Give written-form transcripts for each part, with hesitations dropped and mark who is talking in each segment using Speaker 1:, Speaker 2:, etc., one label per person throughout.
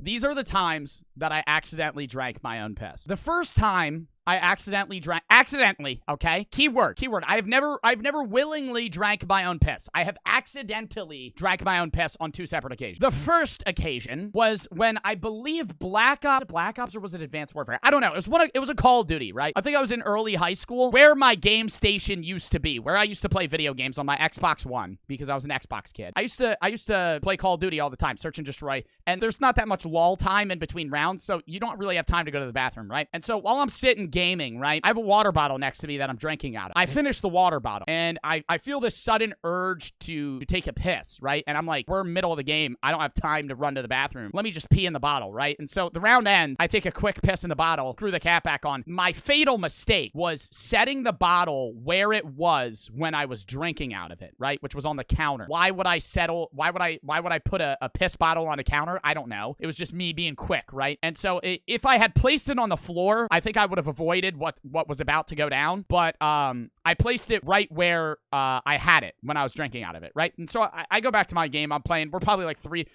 Speaker 1: These are the times that I accidentally drank my own piss. The first time I accidentally, okay? Keyword. I've never willingly drank my own piss. I have accidentally drank my own piss on 2 separate occasions. The first occasion was when I believe Black Ops or was it Advanced Warfare? I don't know. It was a Call of Duty, right? I think I was in early high school where my game station used to be, where I used to play video games on my Xbox One because I was an Xbox kid. I used to play Call of Duty all the time, search and destroy, and there's not that much lull time in between rounds, so you don't really have time to go to the bathroom, right? And so while I'm sitting gaming, right, I have a water bottle next to me that I'm drinking out of. I finish the water bottle, and I feel this sudden urge to take a piss, right? And I'm like, we're middle of the game. I don't have time to run to the bathroom. Let me just pee in the bottle, right? And so the round ends. I take a quick piss in the bottle, screw the cap back on. My fatal mistake was setting the bottle where it was when I was drinking out of it, right? Which was on the counter. Why would I put a piss bottle on a counter? I don't know. It was just me being quick, right? And so if I had placed it on the floor, I think I would have avoided what was about to go down, but I placed it right where I had it when I was drinking out of it, right? And so I go back to my game. I'm playing. We're probably like three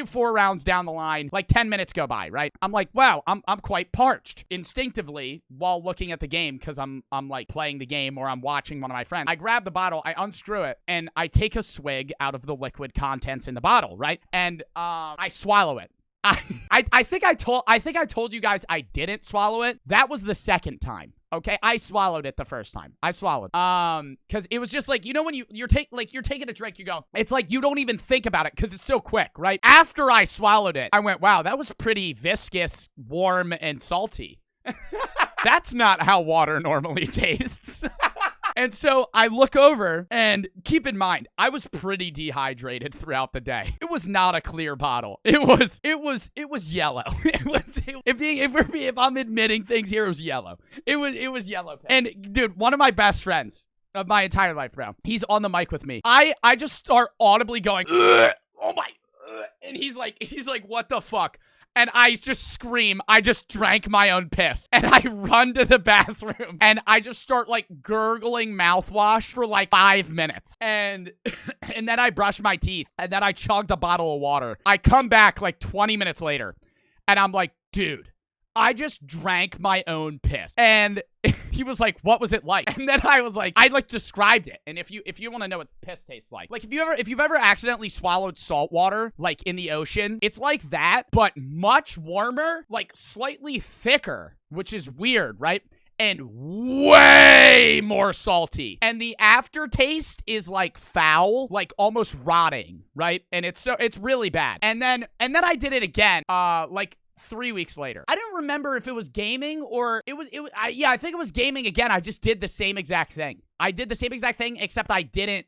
Speaker 1: or four rounds down the line. Like 10 minutes go by, right? I'm like, wow, I'm quite parched. Instinctively, while looking at the game, because I'm like playing the game or I'm watching one of my friends, I grab the bottle, I unscrew it, and I take a swig out of the liquid contents in the bottle, right? And I swallow it. I think I told you guys I didn't swallow it. That was the second time. Okay, I swallowed it the first time. I swallowed. Because it was just like, you know, when you're taking a drink, you go, it's like you don't even think about it because it's so quick, right? After I swallowed it, I went, wow, that was pretty viscous, warm, and salty. That's not how water normally tastes. And so I look over, and keep in mind, I was pretty dehydrated throughout the day. It was not a clear bottle. It was yellow. If I'm admitting things here, it was yellow. It was yellow. And dude, one of my best friends of my entire life, bro, he's on the mic with me. I just start audibly going, ugh, oh my, and he's like, what the fuck? And I just scream, I just drank my own piss. And I run to the bathroom. And I just start, like, gurgling mouthwash for, like, 5 minutes. And then I brush my teeth. And then I chugged a bottle of water. I come back, like, 20 minutes later. And I'm like, dude, I just drank my own piss. And he was like, what was it like? And then I was like, I like described it. And if you want to know what piss tastes like if you've ever accidentally swallowed salt water, like in the ocean, it's like that, but much warmer, like slightly thicker, which is weird, right? And way more salty. And the aftertaste is like foul, like almost rotting, right? And it's really bad. And then I did it again, like 3 weeks later. I don't remember if it was gaming or I think it was gaming again. I just did the same exact thing. I did the same exact thing, except I didn't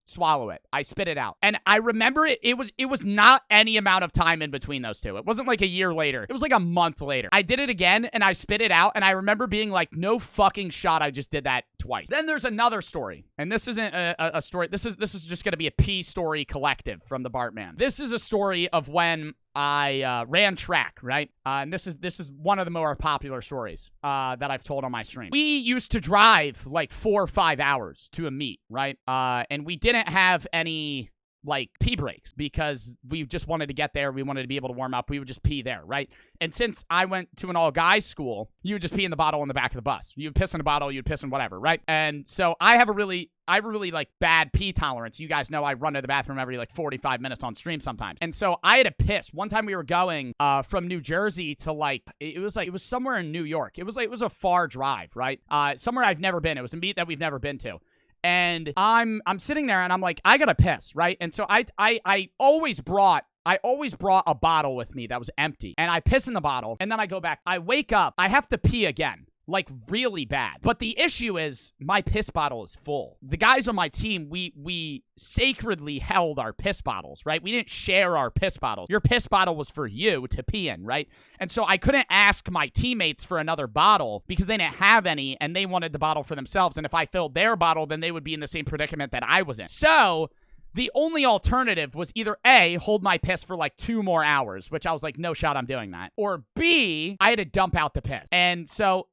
Speaker 1: swallow it. I spit it out. And I remember it was not any amount of time in between those two. It wasn't like a year later. It was like a month later. I did it again and I spit it out, and I remember being like, no fucking shot, I just did that twice. Then there's another story. And this isn't a story. This is just gonna be a P story collective from the Bartman. This is a story of when I ran track, right? And this is one of the more popular stories that I've told on my stream. We used to drive like 4 or 5 hours to a meet, right? And we didn't have any like pee breaks because we just wanted to get there. We wanted to be able to warm up. We would just pee there, right? And since I went to an all-guys school, you would just pee in the bottle in the back of the bus. You'd piss in a bottle, you'd piss in whatever, right? And so I have a really like bad pee tolerance. You guys know I run to the bathroom every like 45 minutes on stream sometimes. And so I had to piss. One time we were going from New Jersey to like it was somewhere in New York. It was a far drive, right? Somewhere I've never been. It was a meet that we've never been to. And I'm sitting there and I'm like, I gotta piss, right? And so I always brought a bottle with me that was empty. And I piss in the bottle, and then I go back. I wake up, I have to pee again. Like, really bad. But the issue is, my piss bottle is full. The guys on my team, we sacredly held our piss bottles, right? We didn't share our piss bottles. Your piss bottle was for you to pee in, right? And so I couldn't ask my teammates for another bottle because they didn't have any, and they wanted the bottle for themselves. And if I filled their bottle, then they would be in the same predicament that I was in. So the only alternative was either A, hold my piss for like 2 more hours, which I was like, no shot I'm doing that. Or B, I had to dump out the piss. And so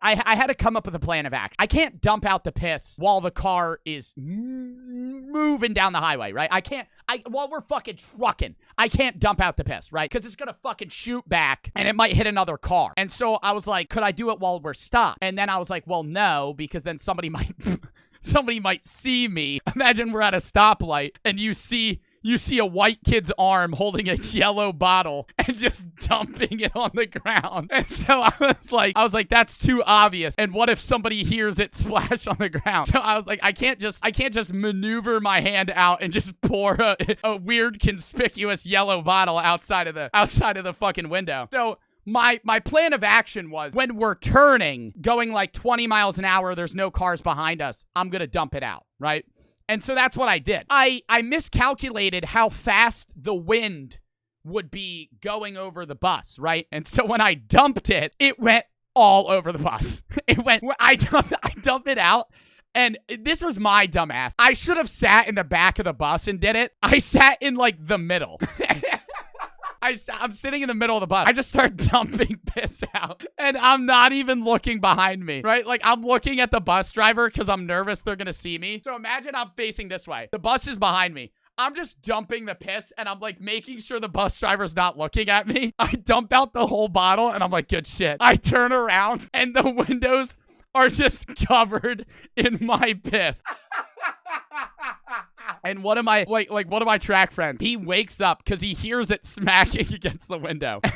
Speaker 1: I had to come up with a plan of action. I can't dump out the piss while the car is moving down the highway, right? While we're fucking trucking, I can't dump out the piss, right? Because it's gonna fucking shoot back and it might hit another car. And so I was like, could I do it while we're stopped? And then I was like, well, no, because then somebody might see me. Imagine we're at a stoplight and you see a white kid's arm holding a yellow bottle and just dumping it on the ground. And so I was like, that's too obvious. And what if somebody hears it splash on the ground? So I was like, I can't just maneuver my hand out and just pour a weird conspicuous yellow bottle outside of the fucking window. So my plan of action was, when we're turning, going like 20 miles an hour, there's no cars behind us, I'm gonna dump it out, right? And so that's what I did. I miscalculated how fast the wind would be going over the bus, right? And so when I dumped it, it went all over the bus. I dumped it out. And this was my dumb ass. I should have sat in the back of the bus and did it. I sat in like the middle. I'm sitting in the middle of the bus. I just start dumping piss out. And I'm not even looking behind me, right? Like, I'm looking at the bus driver because I'm nervous they're going to see me. So imagine I'm facing this way. The bus is behind me. I'm just dumping the piss, and I'm like making sure the bus driver's not looking at me. I dump out the whole bottle, and I'm like, good shit. I turn around, and the windows are just covered in my piss. And one of my track friends, he wakes up because he hears it smacking against the window. And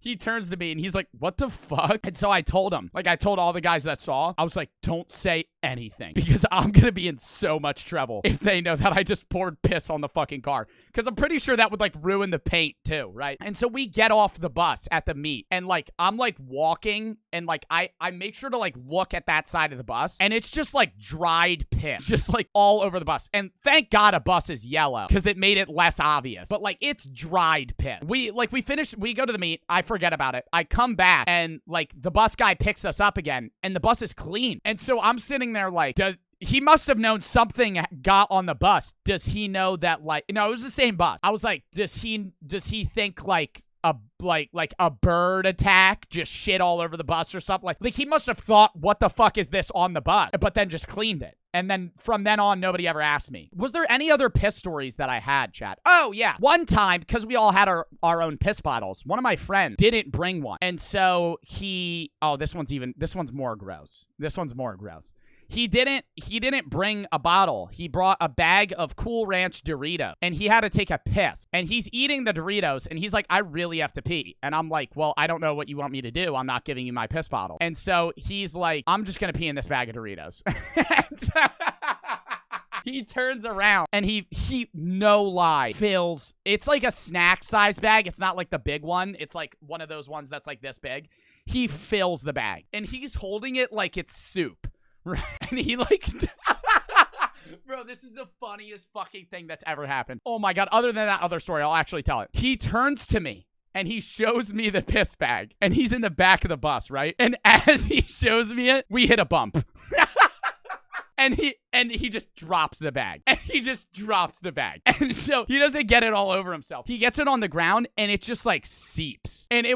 Speaker 1: he turns to me and he's like, what the fuck? And so I told him, I told all the guys that saw, I was like, don't say anything, because I'm going to be in so much trouble if they know that I just poured piss on the fucking car. Because I'm pretty sure that would ruin the paint too, right? And so we get off the bus at the meet, and I'm walking, and I make sure to look at that side of the bus, and it's just dried piss, just all over the bus. And thank God a bus is yellow, because it made it less obvious. But it's dried piss. We finish, we go to the meet, I forget about it. I come back, and the bus guy picks us up again, and the bus is clean. And so I'm sitting there he must have known something got on the bus. Does he know that no, it was the same bus. I was like, does he think a bird attack just shit all over the bus or something? He must have thought, what the fuck is this on the bus? But then just cleaned it. And then from then on, nobody ever asked me. Was there any other piss stories that I had, chat? Oh, yeah. One time, because we all had our own piss bottles, one of my friends didn't bring one. And so this one's more gross. This one's more gross. He didn't bring a bottle. He brought a bag of Cool Ranch Doritos, and he had to take a piss. And he's eating the Doritos, and he's like, I really have to pee. And I'm like, well, I don't know what you want me to do. I'm not giving you my piss bottle. And so he's like, I'm just going to pee in this bag of Doritos. He turns around, and he no lie, fills, it's like a snack size bag. It's not like the big one. It's like one of those ones that's like this big. He fills the bag, and he's holding it like it's soup. And he bro, this is the funniest fucking thing that's ever happened. Oh my God. Other than that other story, I'll actually tell it. He turns to me and he shows me the piss bag, and he's in the back of the bus, right? And as he shows me it, we hit a bump. And he just drops the bag. And he just drops the bag. And so he doesn't get it all over himself. He gets it on the ground, and it just seeps. And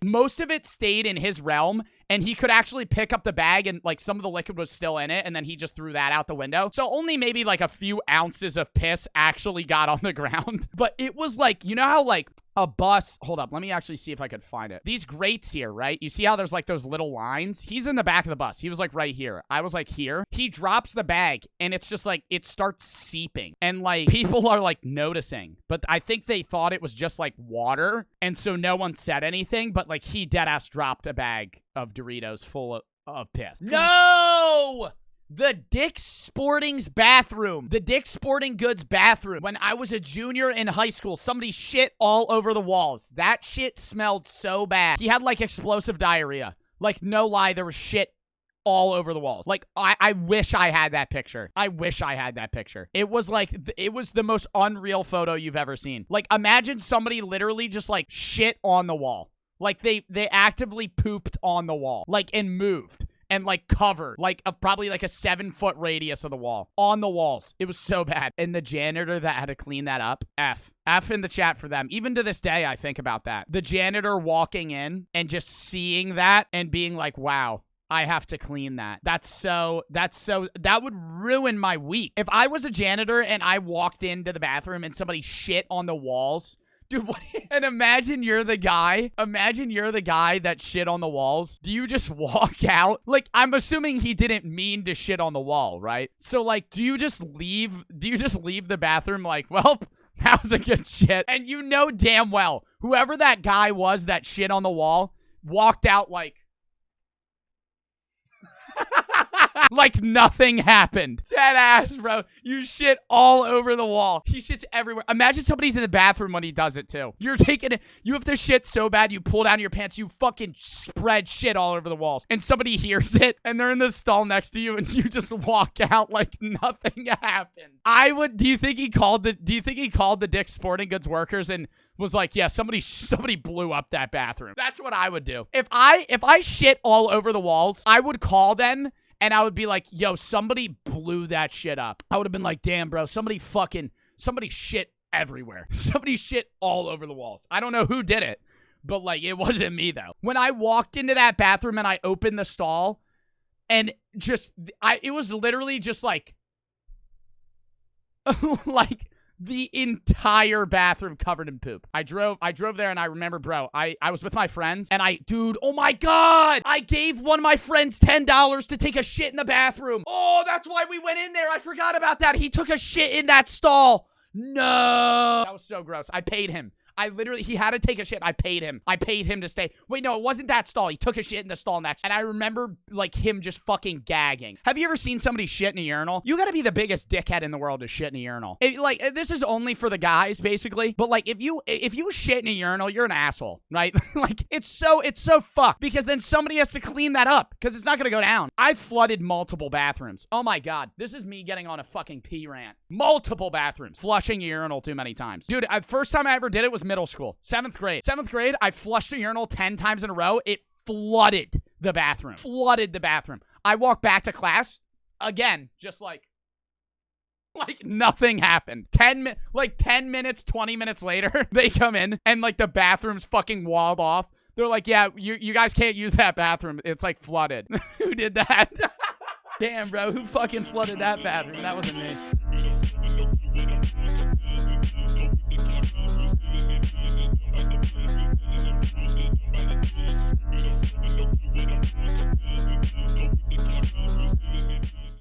Speaker 1: most of it stayed in his realm, and he could actually pick up the bag, and some of the liquid was still in it, and then he just threw that out the window. So only maybe a few ounces of piss actually got on the ground. But it was you know how a bus, hold up, let me actually see if I could find it. These grates here, right? You see how there's those little lines? He's in the back of the bus. He was right here. I was here. He drops the bag, and it's just it starts seeping. And people are noticing. But I think they thought it was just water. And so no one said anything. But he deadass dropped a bag of Doritos full of piss. No! The Dick's Sporting's bathroom. The Dick's Sporting Goods bathroom. When I was a junior in high school, somebody shit all over the walls. That shit smelled so bad. He had explosive diarrhea. No lie, there was shit all over the walls. I wish I had that picture. I wish I had that picture. It was it was the most unreal photo you've ever seen. Imagine somebody literally just shit on the wall. They actively pooped on the wall. And moved. and like covered, like probably like a 7-foot radius of the wall on the walls. It was so bad. And the janitor that had to clean that up, F in the chat for them. Even to this day, I think about that. The janitor walking in and just seeing that and being like, wow, I have to clean that. That would ruin my week. If I was a janitor and I walked into the bathroom and somebody shit on the walls, dude, what? And imagine you're the guy that shit on the walls. Do you just walk out? Like, I'm assuming he didn't mean to shit on the wall, right? So, like, do you just leave the bathroom like, well, that was a good shit? And you know damn well, whoever that guy was that shit on the wall walked out like, like nothing happened. Dead ass, bro. You shit all over the wall. He shits everywhere. Imagine somebody's in the bathroom when he does it too. You're taking it. You have to shit so bad you pull down your pants. You fucking spread shit all over the walls. And somebody hears it and they're in the stall next to you and you just walk out like nothing happened. Do you think he called the Dick's Sporting Goods workers and was like, yeah, somebody blew up that bathroom? That's what I would do. If I shit all over the walls, I would call them and I would be like, yo, somebody blew that shit up. I would have been like, damn, bro, somebody shit everywhere. Somebody shit all over the walls. I don't know who did it, but like, it wasn't me though. When I walked into that bathroom and I opened the stall and it was literally just like, like, the entire bathroom covered in poop. I drove there and I remember, bro, I was with my friends and dude, oh my God, I gave one of my friends $10 to take a shit in the bathroom. Oh, that's why we went in there. I forgot about that. He took a shit in that stall. No. That was so gross. I paid him. He had to take a shit. I paid him to stay. Wait, no, it wasn't that stall. He took a shit in the stall next. And I remember, like, him just fucking gagging. Have you ever seen somebody shit in a urinal? You gotta be the biggest dickhead in the world to shit in a urinal. This is only for the guys, basically. But, like, if you shit in a urinal, you're an asshole, right? Like, it's so fucked. Because then somebody has to clean that up. Because it's not gonna go down. I flooded multiple bathrooms. Oh, my God. This is me getting on a fucking pee rant. Multiple bathrooms. Flushing a urinal too many times. Dude, first time I ever did it was middle school. 7th grade, I flushed a urinal 10 times in a row. It flooded the bathroom. I walked back to class again, just like nothing happened. 10 minutes, 20 minutes later, they come in and like the bathroom's fucking walled off. They're like, yeah, you guys can't use that bathroom. It's like flooded. Who did that? Damn, bro, who fucking flooded that bathroom? That wasn't me.